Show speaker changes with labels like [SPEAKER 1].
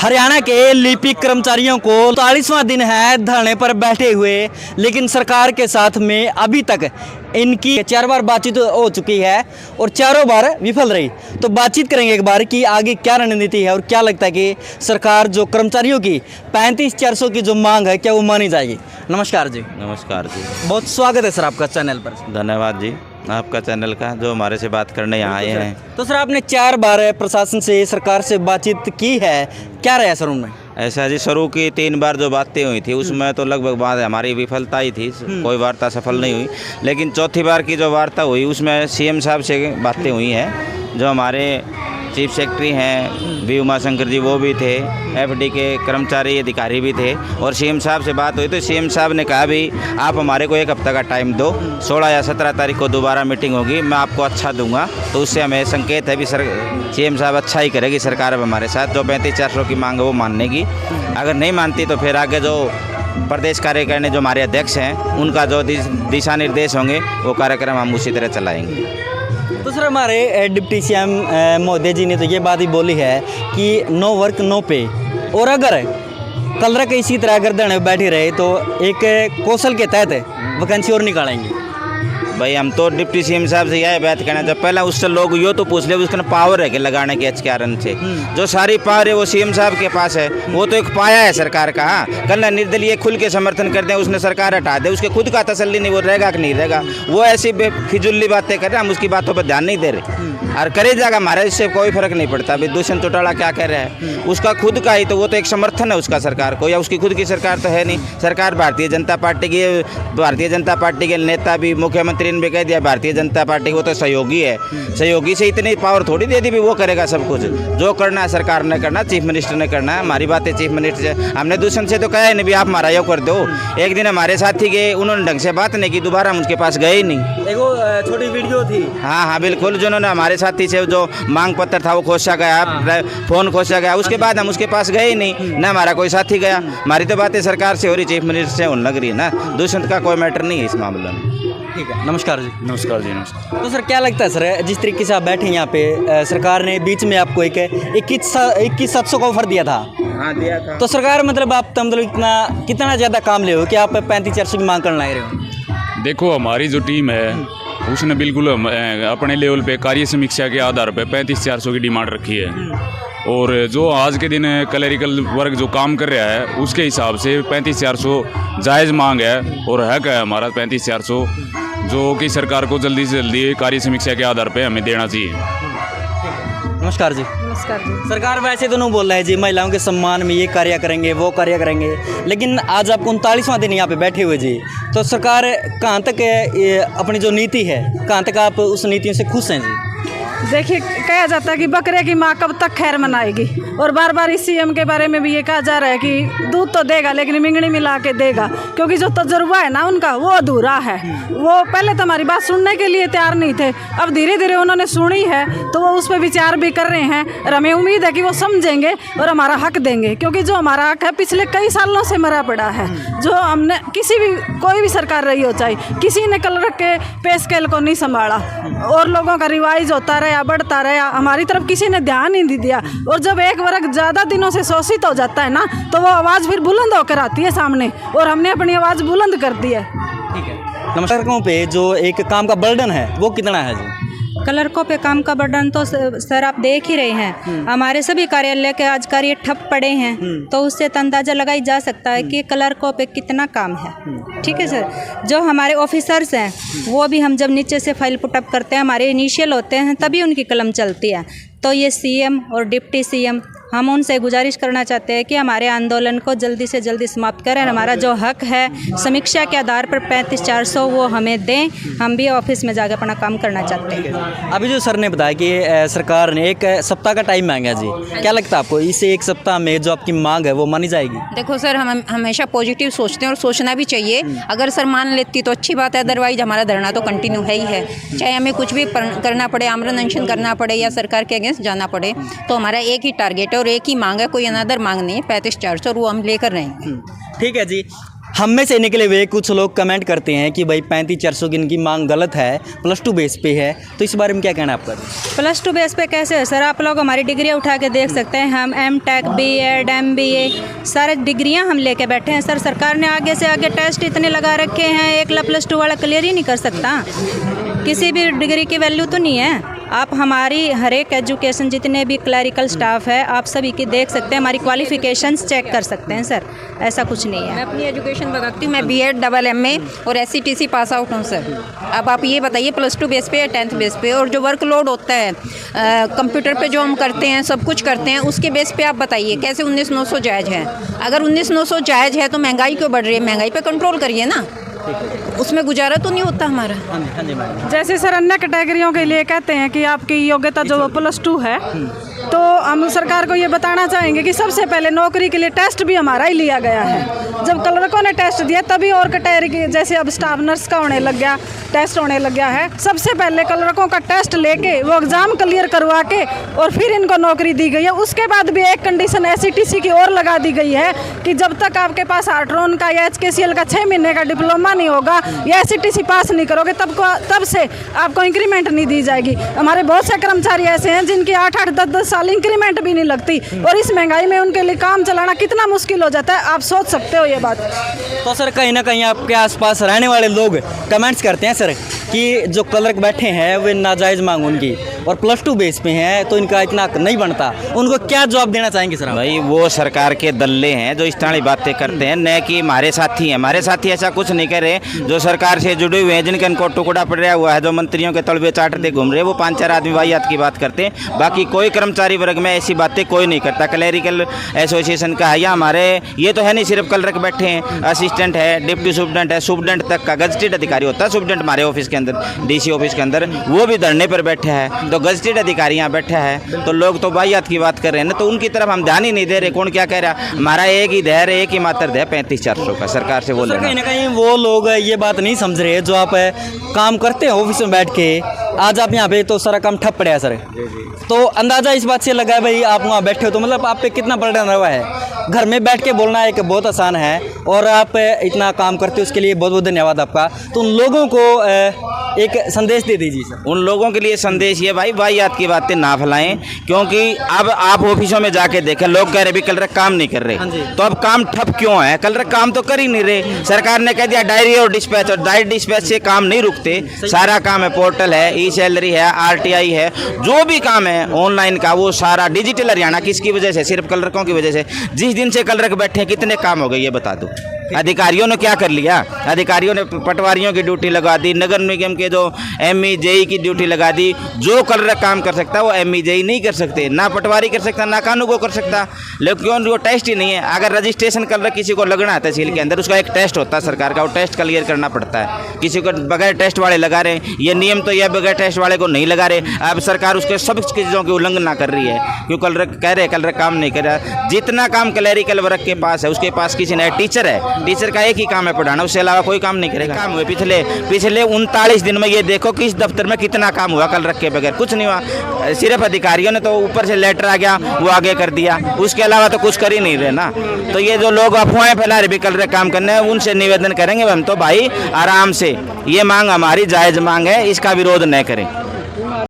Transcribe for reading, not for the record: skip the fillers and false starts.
[SPEAKER 1] हरियाणा के लिपिक कर्मचारियों को 40वां दिन है धरने पर बैठे हुए, लेकिन सरकार के साथ में अभी तक इनकी 4 बार बातचीत हो चुकी है और चारों बार विफल रही। तो बातचीत करेंगे एक बार कि आगे क्या रणनीति है और क्या लगता है कि सरकार जो कर्मचारियों की 35,400 की जो मांग है क्या वो मानी जाएगी। नमस्कार जी।
[SPEAKER 2] नमस्कार जी,
[SPEAKER 1] बहुत स्वागत है सर आपका चैनल पर।
[SPEAKER 2] धन्यवाद जी आपका चैनल का जो हमारे से बात करने यहाँ आए हैं।
[SPEAKER 1] तो सर आपने 4 बार प्रशासन से सरकार से बातचीत की है, क्या रहा सर उनमें?
[SPEAKER 2] ऐसा जी, शुरू की 3 बार जो बातें हुई थी उसमें तो लगभग बात हमारी विफलता ही थी, कोई वार्ता सफल नहीं हुई। लेकिन चौथी बार की जो वार्ता हुई उसमें सीएम साहब से बातें हुई हैं। जो हमारे चीफ सेक्रेटरी हैं वी उमाशंकर जी वो भी थे, एफडी के कर्मचारी अधिकारी भी थे और सीएम साहब से बात हुई तो सीएम साहब ने कहा भी आप हमारे को 1 हफ्ते का टाइम दो, 16 या 17 तारीख को दोबारा मीटिंग होगी, मैं आपको अच्छा दूंगा। तो उससे हमें संकेत है भी सर सीएम साहब अच्छा ही करेगी सरकार अब हमारे साथ। जो 35,400 की मांग है वो मानने की, अगर नहीं मानती तो फिर आगे जो प्रदेश कार्यकारिणी जो हमारे अध्यक्ष हैं उनका जो दिशा निर्देश होंगे वो कार्यक्रम हम उसी तरह चलाएंगे।
[SPEAKER 1] तो सर हमारे डिप्टी सीएम मोदी जी ने तो ये बात ही बोली है कि नो वर्क नो पे, और अगर कल तक इसी तरह अगर धरने में बैठे रहे तो एक कौशल के तहत वैकेंसी और निकालेंगे।
[SPEAKER 2] भाई हम तो डिप्टी सीएम साहब से यह बात कहना चाहते, पहला उससे लोग यो तो पूछ ले उसका पावर है कि लगाने के कारण से जो सारी पावर है वो सीएम साहब के पास है, वो तो एक पाया है सरकार का। कल ना निर्दलीय खुल के समर्थन कर दें उसने सरकार हटा दे, उसके खुद का तसल्ली नहीं वो रहेगा कि नहीं रहेगा। वो ऐसी बेफिजुल्ली बातें कर रहे हैं, हम उसकी बातों पर ध्यान नहीं दे रहे और करे जाएगा हमारे, इससे कोई फर्क नहीं पड़ता। अभी दुष्यंत चौटाला क्या कह रहा है उसका खुद का ही, तो वो तो एक समर्थन है उसका सरकार को, या उसकी खुद की सरकार तो है नहीं। सरकार भारतीय जनता पार्टी की, भारतीय जनता पार्टी के नेता भी मुख्यमंत्री ने भी कह दिया भारतीय जनता पार्टी वो तो सहयोगी है, सहयोगी से इतनी पावर थोड़ी दे दी भी वो करेगा सब कुछ। जो करना है सरकार ने करना, चीफ मिनिस्टर ने करना है। हमारी बातें चीफ मिनिस्टर से हमने दुष्यंत से तो कहा ही नहीं भी आप हमारा यो कर दो। एक दिन हमारे साथ ही गए, उन्होंने ढंग से बात नहीं की, दोबारा हम उनके पास गए ही नहीं।
[SPEAKER 1] एक छोटी वीडियो थी,
[SPEAKER 2] हाँ बिल्कुल, जिन्होंने हमारे साथी से जो मांग पत्र था वो खोसा गया, फोन खोसा गया, उसके बाद हम उसके पास गए ही नहीं, ना हमारा कोई साथी गया। हमारी तो बातें सरकार से हो रही, चीफ मिनिस्टर से होने लग रही है ना, दुष्यंत का कोई मैटर नहीं है इस मामले में।
[SPEAKER 1] ठीक है, नमस्कार जी।
[SPEAKER 3] नमस्कार जी। नमस्कार।
[SPEAKER 1] तो सर क्या लगता है सर, जिस तरीके से आप बैठे हैं यहाँ पे, सरकार ने बीच में आपको एक 21,700 का ऑफर दिया था।
[SPEAKER 2] हाँ दिया था।
[SPEAKER 1] तो सरकार मतलब आप तो मतलब कितना ज़्यादा काम ले हो कि आप 35,400 की मांग करने लग रहे हो?
[SPEAKER 3] देखो हमारी जो टीम है उसने बिल्कुल अपने लेवल पे कार्य समीक्षा के आधार पे 35,400 की डिमांड रखी है और जो आज के दिन क्लरिकल वर्ग जो काम कर रहा है उसके हिसाब से 35,400 जायज़ मांग है और हक है हमारा 35,400, जो कि सरकार को जल्दी से जल्दी कार्य समीक्षा के आधार पे हमें देना चाहिए।
[SPEAKER 1] नमस्कार जी।
[SPEAKER 4] नमस्कार जी।
[SPEAKER 1] सरकार वैसे तो नहीं बोल रहा है जी महिलाओं के सम्मान में ये कार्य करेंगे वो कार्य करेंगे, लेकिन आज आप 39वां दिन यहाँ पे बैठे हुए जी, तो सरकार कहाँ तक अपनी जो नीति है कहाँ तक आप उस नीतियों से खुश हैं जी?
[SPEAKER 4] देखिए कहा जाता है कि बकरे की माँ कब तक खैर मनाएगी, और बार बार इस सीएम के बारे में भी ये कहा जा रहा है कि दूध तो देगा लेकिन मिंगनी मिला के देगा, क्योंकि जो तजुर्बा है ना उनका वो अधूरा है। वो पहले तो हमारी बात सुनने के लिए तैयार नहीं थे, अब धीरे धीरे उन्होंने सुनी है तो वो उस पर विचार भी कर रहे हैं और हमें उम्मीद है कि वो समझेंगे और हमारा हक देंगे, क्योंकि जो हमारा हक है पिछले कई सालों से मरा पड़ा है। जो हमने किसी भी कोई भी सरकार रही हो, चाहे किसी ने कल रख के पे स्केल को नहीं संभाला और लोगों का रिवाइज होता रहा, बढ़ता रहा, हमारी तरफ किसी ने ध्यान नहीं दिया। और जब एक वर्ग ज़्यादा दिनों से शोषित हो जाता है ना तो वो आवाज़ फिर बुलंद होकर आती है सामने, और हमने अपनी आवाज़ बुलंद कर दी है।
[SPEAKER 1] ठीक है, नमस्कार पे जो एक काम का बर्डन है वो कितना है जी?
[SPEAKER 5] क्लर्कों पे काम का बर्डन तो सर आप देख ही रहे हैं, हमारे सभी कार्यालय के आज कार्य ठप पड़े हैं, तो उससे तो अंदाज़ा लगाई जा सकता है कि क्लर्कों पे कितना काम है। ठीक है सर, जो हमारे ऑफिसर्स हैं वो भी हम जब नीचे से फाइल पुटअप करते हैं, हमारे इनिशियल होते हैं तभी उनकी कलम चलती है। तो ये सीएम और डिप्टी सीएम हम उनसे गुजारिश करना चाहते हैं कि हमारे आंदोलन को जल्दी से जल्दी समाप्त करें, हमारा जो हक है समीक्षा के आधार पर 35,400 वो हमें दें, हम भी ऑफिस में जाकर अपना काम करना चाहते हैं।
[SPEAKER 1] अभी जो सर ने बताया कि सरकार ने 1 सप्ताह का टाइम मांगा जी, क्या लगता है आपको इस 1 सप्ताह में जो आपकी मांग है वो मानी जाएगी?
[SPEAKER 6] देखो सर, हम हमेशा पॉजिटिव सोचते हैं और सोचना भी चाहिए। अगर सर मान लेती तो अच्छी बात है, अदरवाइज हमारा धरना तो कंटिन्यू है ही है, चाहे हमें कुछ भी करना पड़े, आमरण अनशन करना पड़े या सरकार के अगेंस्ट जाना पड़े, तो हमारा एक ही टारगेट है और एक ही मांग है, कोई अनदर मांग नहीं है। 35,400 वो हम लेकर रहेंगे।
[SPEAKER 1] ठीक है जी। हम में से निकले हुए कुछ लोग कमेंट करते हैं कि भाई 35-400 की इनकी मांग गलत है, +2 बेस पे है, तो इस बारे में क्या कहना है आपका?
[SPEAKER 5] +2 बेस पे कैसे है सर? आप लोग हमारी डिग्रियाँ उठा के देख सकते हैं। हम M.Tech, B.Ed, MBA सारे डिग्रियाँ हम लेके बैठे हैं सर। सरकार ने आगे से आगे टेस्ट इतने लगा रखे हैं, एक +2 वाला क्लियर ही नहीं कर सकता। किसी भी डिग्री की वैल्यू तो नहीं है। आप हमारी हर एक एजुकेशन जितने भी क्लरिकल स्टाफ है आप सभी की देख सकते हैं, हमारी क्वालिफिकेशंस चेक कर सकते हैं सर। ऐसा कुछ नहीं है।
[SPEAKER 6] मैं अपनी एजुकेशन बताती हूँ। मैं B.Ed MA और SCTC पास आउट हूँ सर। अब आप ये बताइए +2 बेस पे या 10th बेस पे, और जो वर्कलोड होता है कंप्यूटर पे जो हम करते हैं, सब कुछ करते हैं, उसके बेस पे आप बताइए कैसे 19,900 जायज़ है? अगर 19,900 जायज़ है तो महंगाई क्यों बढ़ रही है? महंगाई पे कंट्रोल करिए ना, उसमें गुजारा तो नहीं होता हमारा।
[SPEAKER 1] हाँ जी मैडम।
[SPEAKER 4] जैसे सर अन्य कैटेगरियों के लिए कहते हैं कि आपकी योग्यता जो +2 है, तो हम सरकार को ये बताना चाहेंगे कि सबसे पहले नौकरी के लिए टेस्ट भी हमारा ही लिया गया है। जब क्लर्कों ने टेस्ट दिया तभी और कैटेगरी जैसे अब स्टाफ नर्स का होने लग गया, टेस्ट होने लग गया है। सबसे पहले क्लर्कों का टेस्ट लेके वो एग्ज़ाम क्लियर करवा के और फिर इनको नौकरी दी गई है। उसके बाद भी एक कंडीशन SCTC की और लगा दी गई है कि जब तक आपके पास आर्ट्रॉन का या HKCL का 6 महीने का डिप्लोमा नहीं होगा या SCTC पास नहीं करोगे तब से आपको इंक्रीमेंट नहीं दी जाएगी। हमारे बहुत से कर्मचारी ऐसे हैं जिनकी 8-8, 10-10 साल इंक्रीमेंट भी नहीं लगती, और इस महंगाई में उनके लिए काम चलाना कितना मुश्किल हो जाता है, आप सोच सकते हो ये बात।
[SPEAKER 1] तो सर कहीं ना कहीं आपके आसपास रहने वाले लोग कमेंट्स करते हैं सर कि जो क्लर्क बैठे हैं वे नाजायज़ मांग उनकी और +2 बेस पे हैं तो इनका इतना नहीं बनता, उनको क्या जवाब देना चाहेंगे सर?
[SPEAKER 2] भाई वो सरकार के दल्ले हैं जो इस तरह की बातें करते हैं, न कि हमारे साथी हैं। हमारे साथी ऐसा कुछ नहीं कर रहे, जो सरकार से जुड़े हुए हैं, जिनका इनको टुकड़ा पड़ रहा हुआ है, जो मंत्रियों के तलबे चाटते घूम रहे हैं, वो 5-4 आदमी वाहियात की बात करते हैं। बाकी कोई कर्मचारी वर्ग में ऐसी बातें कोई नहीं करता। क्लरिकल एसोसिएशन का है या हमारे, ये तो है नहीं सिर्फ क्लर्क बैठे हैं, असिस्टेंट है, डिप्टी सुप्रेंटेंट है, सुप्रेंटेंट तक का गजटेड अधिकारी होता है सुप्रेंटेंट हमारे ऑफिस के अंदर, DC ऑफिस के अंदर, वो भी धरने पर बैठे हैं। तो गजटेड अधिकारी यहाँ बैठे हैं, तो लोग तो वाहियात की बात कर रहे हैं ना, तो उनकी तरफ हम ध्यान ही नहीं दे रहे। कौन क्या कह रहा? हमारा एक ही धैर्य, एक ही मात्र धैर्य 35-400 का सरकार से बोल रहे
[SPEAKER 1] कहीं ना कहीं वो लोग ये बात नहीं समझ रहे जो आप काम करते हैं ऑफिस में बैठ के। आज आप यहाँ पे तो सारा काम ठप पड़ा है सर, तो अंदाज़ा इस बात से लगा है भाई आप वहाँ बैठे हो तो मतलब आप पे कितना बर्डन हुआ है। घर में बैठ के बोलना एक बहुत आसान है और आप इतना काम करते हो उसके लिए बहुत बहुत धन्यवाद आपका। तो उन लोगों को एक संदेश दे दीजिए सर।
[SPEAKER 2] उन लोगों के लिए संदेश ये भाई वाहियात की बातें ना फैलाएं, क्योंकि अब आप ऑफिसों में जाके देखें, लोग कह रहे भी कलरक काम नहीं कर रहे, तो अब काम ठप क्यों है? कलरक काम तो कर ही नहीं रहे। सरकार ने कह दिया डायरी और डिस्पैच, और डायरी डिस्पैच से काम नहीं रुकते। सारा काम है, पोर्टल है, ई-सैलरी है, RTI है, जो भी काम है ऑनलाइन का वो सारा डिजिटल हरियाणा। किसकी वजह से? सिर्फ कलरकों की वजह से। जिस दिन से कलरक बैठे हैं कितने काम हो गए ये बता दो। अधिकारियों ने क्या कर लिया? अधिकारियों ने पटवारियों की ड्यूटी लगा दी, नगर निगम के जो ME JE की ड्यूटी लगा दी। जो कलरक काम कर सकता है वो ME JE नहीं कर सकते, ना पटवारी कर सकता, ना कानून को कर सकता, लेकिन वो टेस्ट ही नहीं है। अगर रजिस्ट्रेशन कलरक किसी को लगना है तहसील के अंदर, उसका एक टेस्ट होता है सरकार का, वो टेस्ट क्लियर करना पड़ता है। किसी को बगैर टेस्ट वाले लगा रहे, ये नियम तो यह बगैर टेस्ट वाले को नहीं लगा रहे। अब सरकार उसके सब चीज़ों की उल्लंघना कर रही है, क्यों? कलरक कह रहे कलरक काम नहीं कर रहा। जितना काम क्लरिकल वर्ग के पास है उसके पास किसी ने, टीचर है, टीचर का एक ही काम है पढ़ाना, उससे अलावा कोई काम नहीं करेगा। काम हुए पिछले 39 दिन में, ये देखो कि इस दफ्तर में कितना काम हुआ कल रख के बगैर? कुछ नहीं हुआ। सिर्फ अधिकारियों ने तो ऊपर से लेटर आ गया वो आगे कर दिया, उसके अलावा तो कुछ कर ही नहीं रहे ना। तो ये जो लोग अफवाहें फैला रहे भी कल रख काम करने हैं, उनसे निवेदन करेंगे हम तो भाई आराम से, ये मांग हमारी जायज़ मांग है, इसका विरोध न करें।